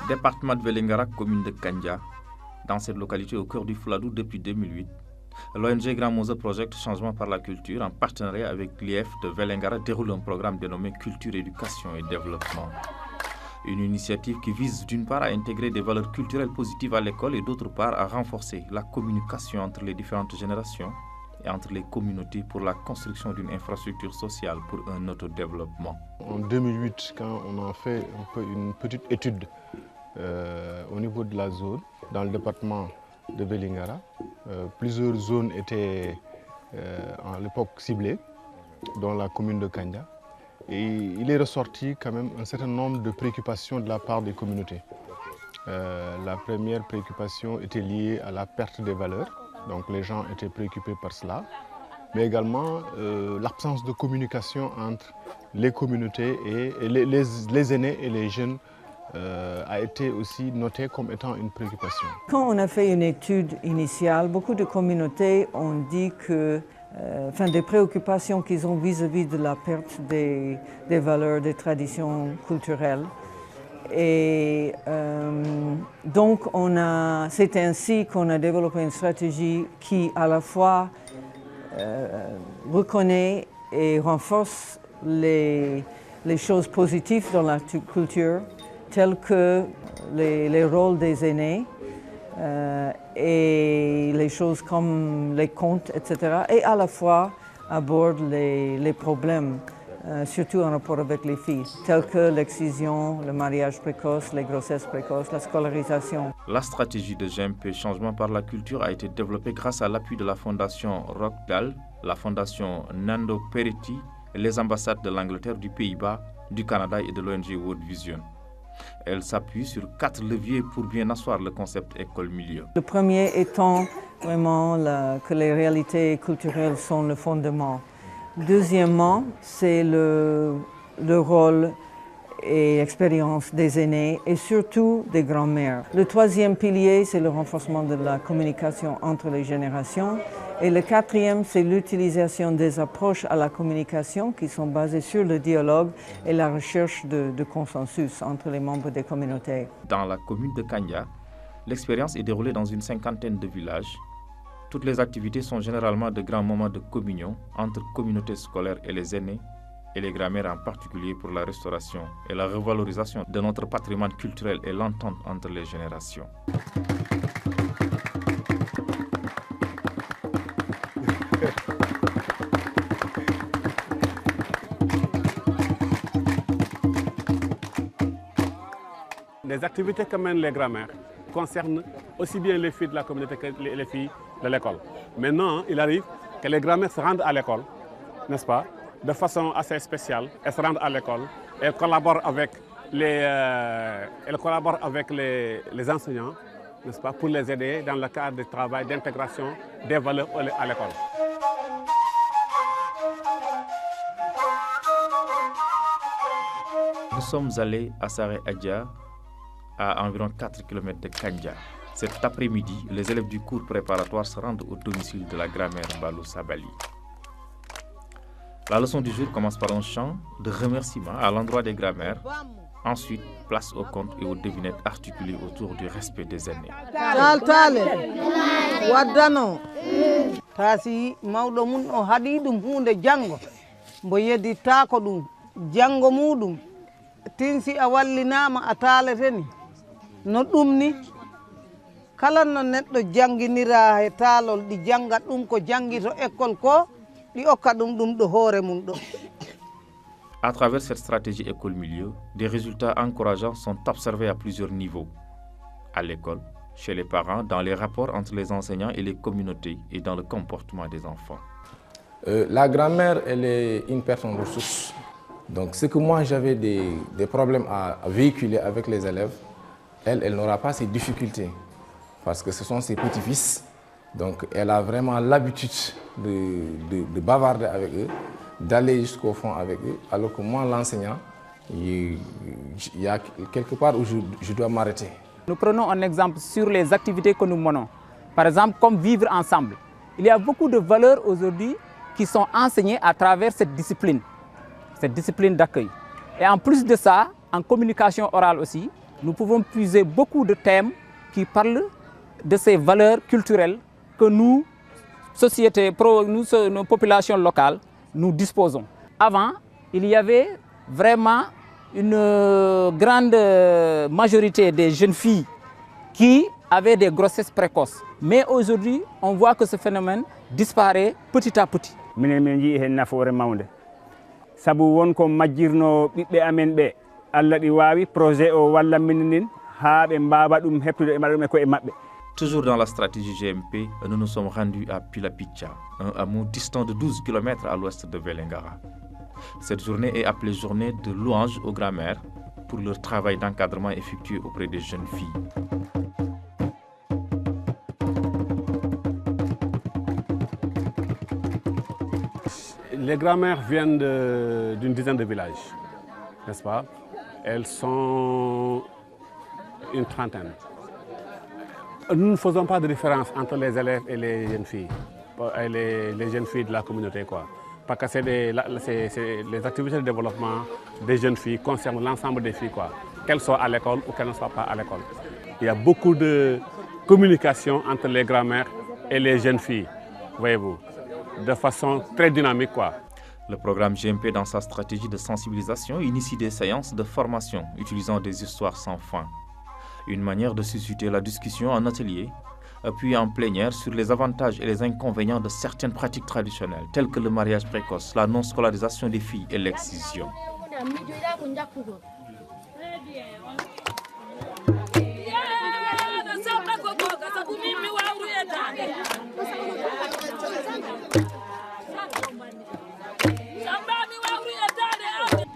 Département de Vélingara, commune de Kandja, dans cette localité au cœur du Fouladou depuis 2008, l'ONG Grand Mose Project Changement par la Culture, en partenariat avec l'IF de Vélingara, déroule un programme dénommé Culture, Éducation et Développement. Une initiative qui vise d'une part à intégrer des valeurs culturelles positives à l'école et d'autre part à renforcer la communication entre les différentes générations et entre les communautés pour la construction d'une infrastructure sociale pour un autodéveloppement. En 2008, quand on a fait une petite étude au niveau de la zone, dans le département de Vélingara, plusieurs zones étaient à l'époque ciblées, dont la commune de Kandja. Et il est ressorti quand même un certain nombre de préoccupations de la part des communautés. La première préoccupation était liée à la perte des valeurs, donc les gens étaient préoccupés par cela, mais également l'absence de communication entre les communautés et les aînés et les jeunes a été aussi noté comme étant une préoccupation. Quand on a fait une étude initiale, beaucoup de communautés ont dit que des préoccupations qu'ils ont vis-à-vis de la perte des valeurs, des traditions culturelles. Et donc c'est ainsi qu'on a développé une stratégie qui à la fois reconnaît et renforce les choses positives dans la culture, tels que les rôles des aînés et les choses comme les contes, etc. Et à la fois aborde les problèmes, surtout en rapport avec les filles, tels que l'excision, le mariage précoce, les grossesses précoces, la scolarisation. La stratégie de GMP Changement par la Culture a été développée grâce à l'appui de la Fondation Rockdal, la Fondation Nando Peretti et les ambassades de l'Angleterre, du Pays-Bas, du Canada et de l'ONG World Vision. Elle s'appuie sur 4 leviers pour bien asseoir le concept école-milieu. Le premier étant vraiment que les réalités culturelles sont le fondement. Deuxièmement, c'est le rôle et l'expérience des aînés et surtout des grands-mères. Le troisième pilier, c'est le renforcement de la communication entre les générations. Et le quatrième, c'est l'utilisation des approches à la communication qui sont basées sur le dialogue et la recherche de consensus entre les membres des communautés. Dans la commune de Kandja, l'expérience est déroulée dans une 50aine de villages. Toutes les activités sont généralement de grands moments de communion entre communautés scolaires et les aînés, et les grands-mères en particulier pour la restauration et la revalorisation de notre patrimoine culturel et l'entente entre les générations. Les activités que mènent les grands-mères concernent aussi bien les filles de la communauté que les filles de l'école. Maintenant, il arrive que les grands-mères se rendent à l'école, n'est-ce pas, de façon assez spéciale. Elles se rendent à l'école, elles collaborent avec les enseignants, n'est-ce pas, pour les aider dans le cadre du travail d'intégration des valeurs à l'école. Nous sommes allés à Saré Adja, à environ 4 km de Kandja. Cet après-midi, les élèves du cours préparatoire se rendent au domicile de la grammaire Balou Sabali. La leçon du jour commence par un chant de remerciement à l'endroit des grammaires. Ensuite, place aux contes et aux devinettes articulées autour du respect des aînés. No ɗum ni kala no neɗɗo janginira e taalol ɗi jangat ɗum ko jangi to école ko ɗi okka ɗum ɗum ɗo hoore mum ɗo. À travers cette stratégie école-milieu, des résultats encourageants sont observés à plusieurs niveaux. À l'école, chez les parents, dans les rapports entre les enseignants et les communautés et dans le comportement des enfants. La grand-mère, elle est une personne ressource. Donc, ce que moi j'avais des problèmes à véhiculer avec les élèves, elle n'aura pas ces difficultés parce que ce sont ses petits-fils. Donc, elle a vraiment l'habitude de bavarder avec eux, d'aller jusqu'au fond avec eux, alors que moi, l'enseignant, il y a quelque part où je dois m'arrêter. Nous prenons un exemple sur les activités que nous menons. Par exemple, comme vivre ensemble. Il y a beaucoup de valeurs aujourd'hui qui sont enseignées à travers cette discipline d'accueil. Et en plus de ça, en communication orale aussi, nous pouvons puiser beaucoup de thèmes qui parlent de ces valeurs culturelles que nous, nos populations locales, nous disposons. Avant, il y avait vraiment une grande majorité des jeunes filles qui avaient des grossesses précoces. Mais aujourd'hui, on voit que ce phénomène disparaît petit à petit. Minen ji hen nafoore mawnde sabu wonko majjirno ɓiɓɓe amen ɓe Allah ɗi wawi projet o walla minen ha ɓe mbawa ɗum heptude e mbaɗa ɗum e koye maɓɓe. Toujours dans la stratégie GMP, nous nous sommes rendus à Pilapicha, un hameau distant de 12 km à l'ouest de Vélingara. Cette journée est appelée journée de louange aux grands-mères pour leur travail d'encadrement effectué auprès des jeunes filles. Les grands-mères viennent d'une dizaine de villages, n'est-ce pas? Elles sont une trentaine. Nous ne faisons pas de différence entre les élèves et les jeunes filles, les jeunes filles de la communauté, quoi. Parce que les activités de développement des jeunes filles concernent l'ensemble des filles, quoi. Qu'elles soient à l'école ou qu'elles ne soient pas à l'école. Il y a beaucoup de communication entre les grands-mères et les jeunes filles, voyez-vous, de façon très dynamique, quoi. Le programme GMP, dans sa stratégie de sensibilisation, initie des séances de formation utilisant des histoires sans fin. Une manière de susciter la discussion en atelier, puis en plénière sur les avantages et les inconvénients de certaines pratiques traditionnelles, telles que le mariage précoce, la non-scolarisation des filles et l'excision.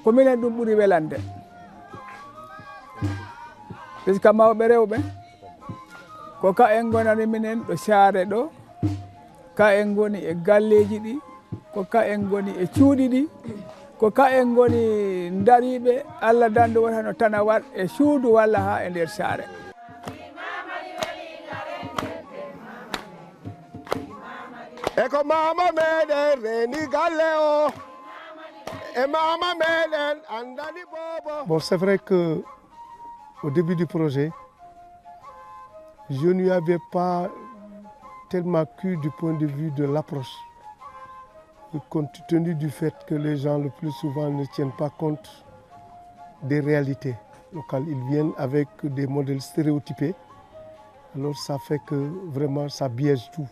ko minen ɗum ɓuri welande puisque mawɓe rewɓe ko ka en gonani minen ɗo saare ɗo ka en goni e galleji ɗi ko ka en goni e cuuɗi ɗi ko ka en goni dariɓe Allah dandu wata no tana wat e suudu walla ha e nder saare. Eko mama meɗen reni galle o e mama meɗen andani bobo. Bon, c'est vrai que au début du projet, je n'y avais pas tellement cru du point de vue de l'approche, compte tenu du fait que les gens le plus souvent ne tiennent pas compte des réalités locales. Ils viennent avec des modèles stéréotypés, alors ça fait que vraiment ça biaise tout.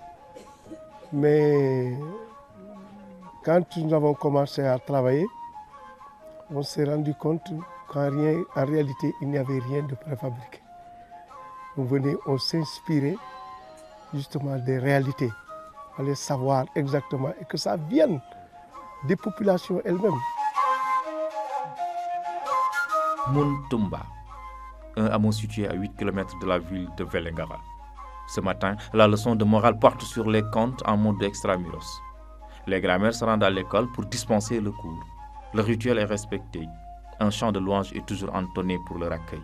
Mais quand nous avons commencé à travailler, on s'est rendu compte qu'en réalité, il n'y avait rien de préfabriqué. On s'inspirait justement des réalités, on fallait savoir exactement et que ça vienne des populations elles-mêmes. Muntumba, un hameau situé à 8 km de la ville de Vélingara. Ce matin, la leçon de morale porte sur les contes en mode extramuros. Les grands-mères se rendent à l'école pour dispenser le cours. Le rituel est respecté. Un chant de louange est toujours entonné pour leur accueil.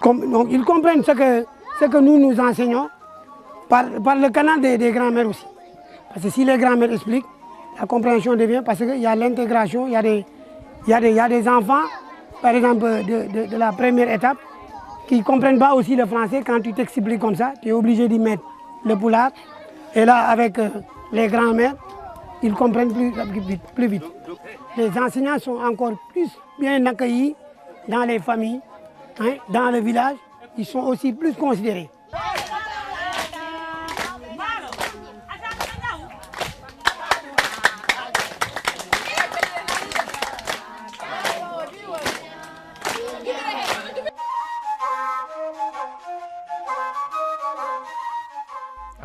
Donc, ils comprennent ce que nous enseignons par le canal des grands-mères aussi. Parce que si les grands-mères expliquent, la compréhension devient parce qu'il y a l'intégration, il y a des enfants, par exemple de la première étape, qui ne comprennent pas aussi le français. Quand tu t'expliques comme ça, tu es obligé d'y mettre le poulard. Et là, avec les grands-mères, ils comprennent plus vite. Les enseignants sont encore plus bien accueillis dans les familles, hein, dans le village. Ils sont aussi plus considérés.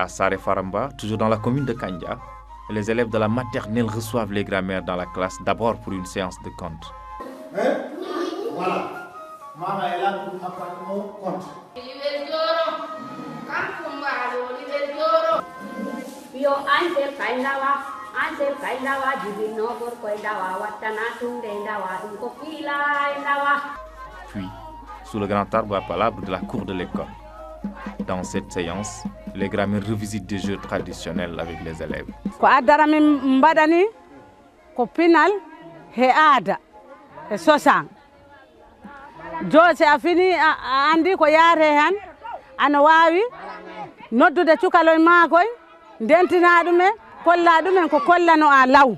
Sare Faramba, toujours dans la commune de Kandja, les élèves de la maternelle reçoivent les grands-mères dans la classe d'abord pour une séance de conte. Voilà. Maman est là pour apprendre mon compte. Puis, sous le grand arbre à palabres de la cour de l'école. Dans cette séance, les grands-mères revisitent des jeux traditionnels avec les élèves. Ko addara min mbaɗani ko pinal he aada e sosan. Jose a fini a andi ko yaare han ana wawi noddude cukaloy makoy dentina ɗumen kolla ɗumen ko kollano a law.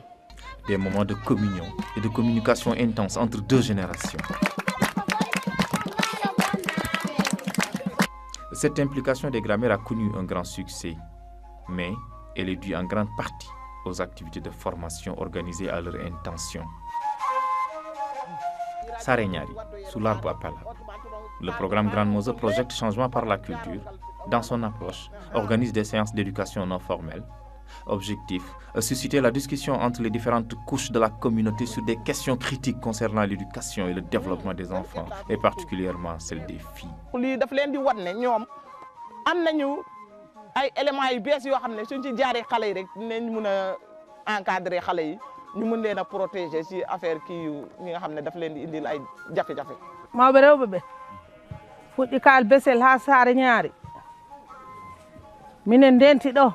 Des moments de communion et de communication intense entre deux générations. Cette implication des grands-mères a connu un grand succès, mais elle est due en grande partie aux activités de formation organisées à leur intention. Sarenyari, sous l'arbre à palabres. Le programme Grand Mose Project Changement par la culture, dans son approche, organise des séances d'éducation non formelle. Objectif, susciter la discussion entre les différentes couches de la communauté sur des questions critiques concernant l'éducation et le développement des enfants, et particulièrement celle des filles. lii daf leen di wan ne ñoom am nañu ay éléments yu bees yoo xam ne suñ ci jaaree xale yi rek dinañ mun a encadrer xale yi ñu mun leen a protéger ci affaire kii yu ñi nga xam ne daf leen di indil ay jafe-jafe. Mawɓe rewɓe ɓe fuɗɗi kaal besel ha saare ñaari minen ndenti ɗo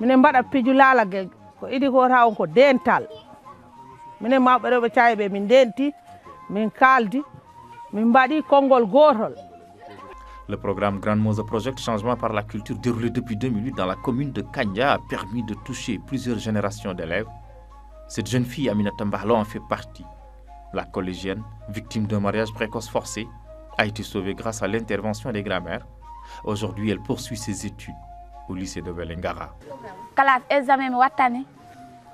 minen mbaɗa piju laalagel ko idi ko taw ko dental minen mawɓe rewɓe caayi ɓe min ndenti min kaaldi min mbaɗi konngol gootol. Le programme Grand Mose Project Changement par la culture déroulé depuis 2008 dans la commune de Kandja a permis de toucher plusieurs générations d'élèves. Cette jeune fille, Aminata Mbahlo, en fait partie. La collégienne, victime d'un mariage précoce forcé, a été sauvée grâce à l'intervention des grands-mères. Aujourd'hui, elle poursuit ses études au lycée de Vélingara. Kala examen mi wattani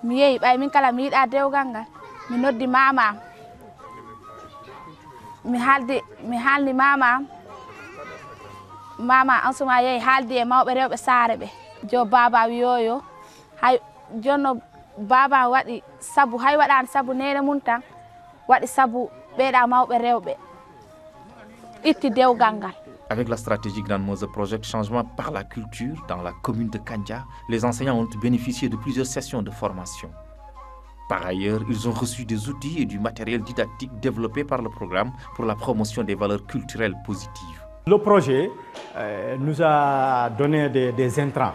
mi yehi ɓay min kala mi yiɗa dewgal ngal mi noddi mamam mi haalni mamam mama an suma yehi haaldi e mawɓe rewɓe saare ɓe jo baba wiyoyo hay jonno baba waɗi sabu hay waɗani sabu nene mum tan waɗi sabu ɓeeɗa mawɓe rewɓe itti dewgal ngal. Avec la stratégie Grand Mose Project Changement par la culture dans la commune de Kandja, les enseignants ont bénéficié de plusieurs sessions de formation. Par ailleurs, ils ont reçu des outils et du matériel didactique développé par le programme pour la promotion des valeurs culturelles positives. Le projet nous a donné des intrants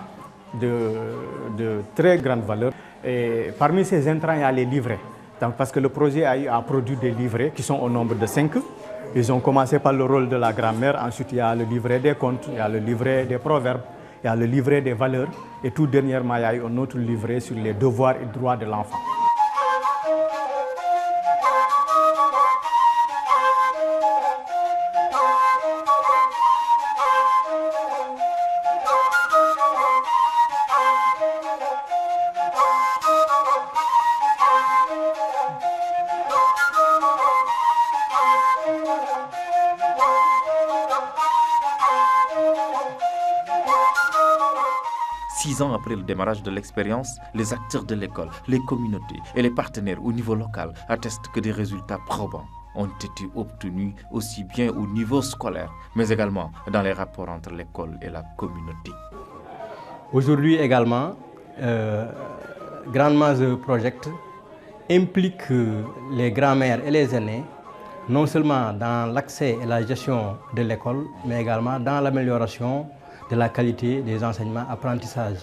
de très grande valeur. Et parmi ces intrants, il y a les livrets. Donc, parce que le projet a produit des livrets qui sont au nombre de 5. Ils ont commencé par le rôle de la grand-mère, ensuite il y a le livret des contes, il y a le livret des proverbes, il y a le livret des valeurs et tout dernièrement il y a eu un autre livret sur les devoirs et droits de l'enfant. Ans après le démarrage de l'expérience, les acteurs de l'école, les communautés et les partenaires au niveau local attestent que des résultats probants ont été obtenus aussi bien au niveau scolaire, mais également dans les rapports entre l'école et la communauté. Aujourd'hui également, Grand Mose Project implique les grands-mères et les aînés, non seulement dans l'accès et la gestion de l'école, mais également dans l'amélioration de la qualité des enseignements apprentissages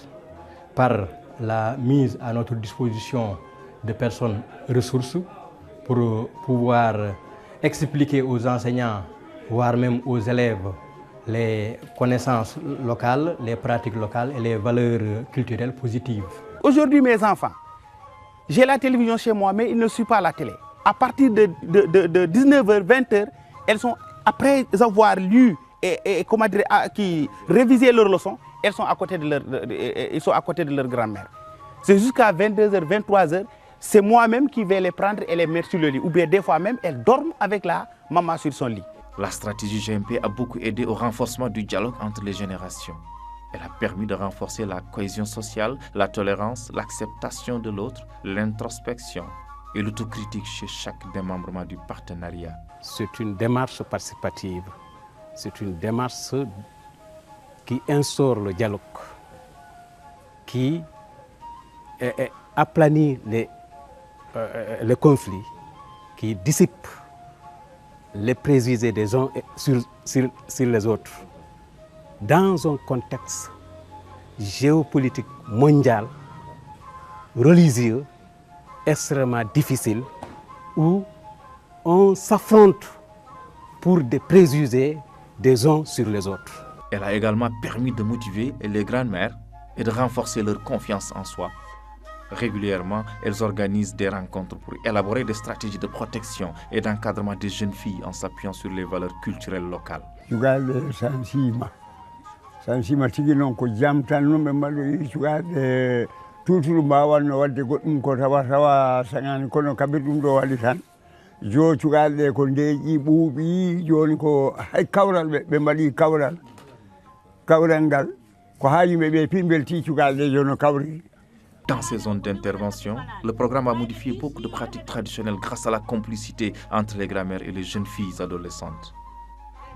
par la mise à notre disposition de personnes ressources pour pouvoir expliquer aux enseignants, voire même aux élèves, les connaissances locales, les pratiques locales et les valeurs culturelles positives. Aujourd'hui, mes enfants, j'ai la télévision chez moi, mais ils ne suivent pas la télé. À partir de 19h, 20h, elles sont, après avoir lu et comment dire, qui réviser leurs leçons, ils sont à côté de leur grand-mère. C'est jusqu'à 22h, 23h, c'est moi-même qui vais les prendre et les mettre sur le lit. Ou bien des fois même, elles dorment avec la maman sur son lit. La stratégie GMP a beaucoup aidé au renforcement du dialogue entre les générations. Elle a permis de renforcer la cohésion sociale, la tolérance, l'acceptation de l'autre, l'introspection et l'autocritique chez chaque démembrement du partenariat. C'est une démarche participative, c'est une démarche qui instaure le dialogue, qui aplanit les conflits, qui dissipe les préjugés des uns sur les autres. Dans un contexte géopolitique mondial, religieux, extrêmement difficile, où on s'affronte pour des préjugés des uns sur les autres. Elle a également permis de motiver les grandes-mères et de renforcer leur confiance en soi. Régulièrement, elles organisent des rencontres pour élaborer des stratégies de protection et d'encadrement des jeunes filles en s'appuyant sur les valeurs culturelles locales. sansima tigi noon ko jam tan noon ɓe mbaɗoyi cukaɗe tuturu mbawanno wadde goɗɗum ko tawa saŋani kono kabir ɗum ɗo waɗi tan jo cukaɗe ko ndeeƴi ɓuuɓi joni ko hay kawral ɓe mbaɗi kawral ngal ko ha yimɓeɓe pimbelti cukaɗe jono kawri. Dans ces zones d'intervention, le programme a modifié beaucoup de pratiques traditionnelles grâce à la complicité entre les grands-mères et les jeunes filles adolescentes.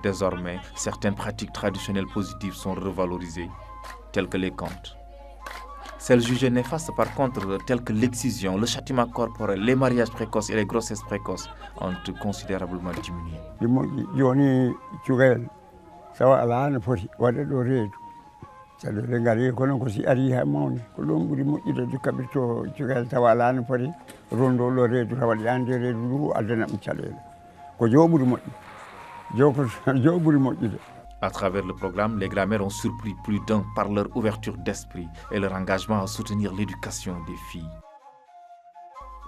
Désormais, certaines pratiques traditionnelles positives sont revalorisées, telles que les contes. Celles jugées néfastes, par contre, telles que l'excision, le châtiment corporel, les mariages précoces et les grossesses précoces, ont considérablement diminué. Joni cukalel sawa ala hano foti waɗa ɗo reedu caɗele ngari kono ko si ari ha mawni ko ɗon ɓuuri moƴƴude de kaɓirto cukalel tawa ala hano foti rondo ɗo reedu tawa ɗande reedu ndu addana ɗum caɗele ko jo ɓuuri moƴƴi. À travers le programme, les grands-mères ont surpris plus d'un par leur ouverture d'esprit et leur engagement à soutenir l'éducation des filles.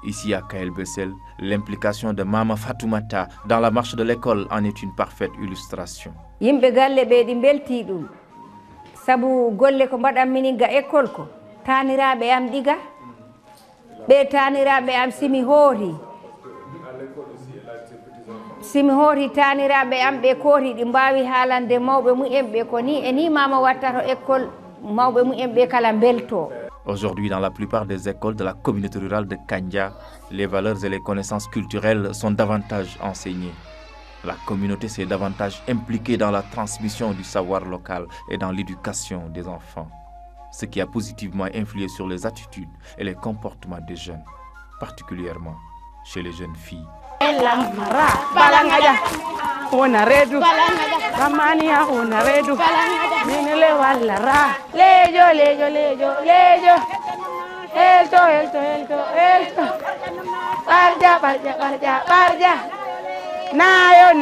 Ici à Kael Bessel, l'implication de Mama Fatoumata dans la marche de l'école en est une parfaite illustration. Yimɓe galle ɓe ɗi belti ɗum sabu golle ko mbaɗanmi ga école ko taniraɓe am ɗiga ɓe taniraɓe am simi hoori taniraɓe am ɓe koori ɗi mbawi haalande mawɓe mumen ɓe ko ni e ni mama watta to école mawɓe mumen ɓe kala belto. Aujourd'hui, dans la plupart des écoles de la communauté rurale de Kandia, les valeurs et les connaissances culturelles sont davantage enseignées. La communauté s'est davantage impliquée dans la transmission du savoir local et dans l'éducation des enfants, ce qui a positivement influé sur les attitudes et les comportements des jeunes, particulièrement chez les jeunes filles. Balangaja, ona redu, ramania ona redu, minele wallara, lejo, elto, barja, nayo.